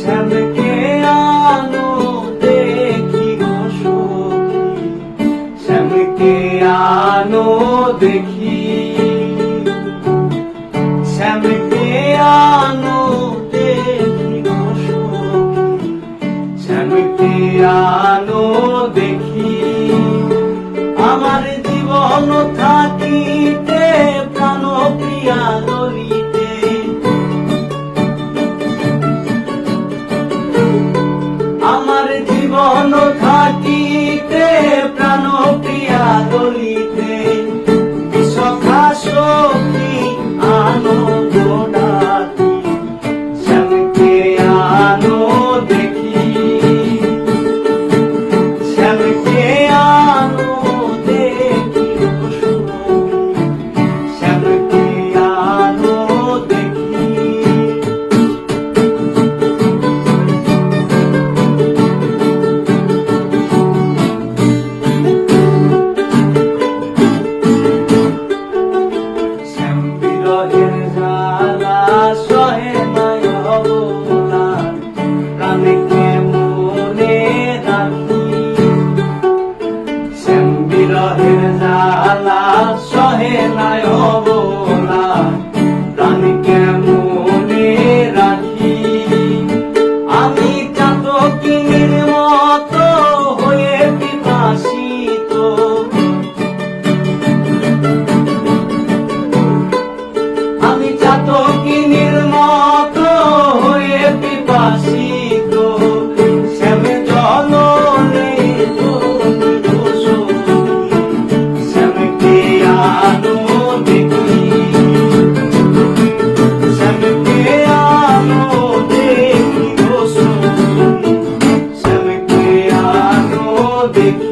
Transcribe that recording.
শ্যামকে আনো দেখি গো সখী, শ্যামকে আনো দেখি, শ্যামকে আনো দেখি গো সখী, শ্যামকে আনো দেখি। আমার জীবন থাকিতে প্রাণ প্রিয়া ললিতে, আমার জীবন থাকিতে প্রাণ প্রিয়া ললিতে, সখা সখী আনন্দ ডাকি, শ্যামকে আনো দেখি, শ্যামকে আনো দেখি গো সখী, শ্যামকে আনো দেখি। বিরহের জ্বালা সহে নাই অবলা, প্রাণকে মনে রাখি, শ্যাম বিরহের জ্বালা সহে নাই অবলা, প্রাণকে মনে রাখি। আমি চাতকিনীর মতো হয়ে পিপাসিত, আমি চাতকিনীর মতো হয়ে পিপাসিত, শ্যাম জলনে তুমি গো সখী, শ্যামকে আনো দেখি, শ্যামকে আনো দেখি গো সখী, শ্যামকে আনো দেখি।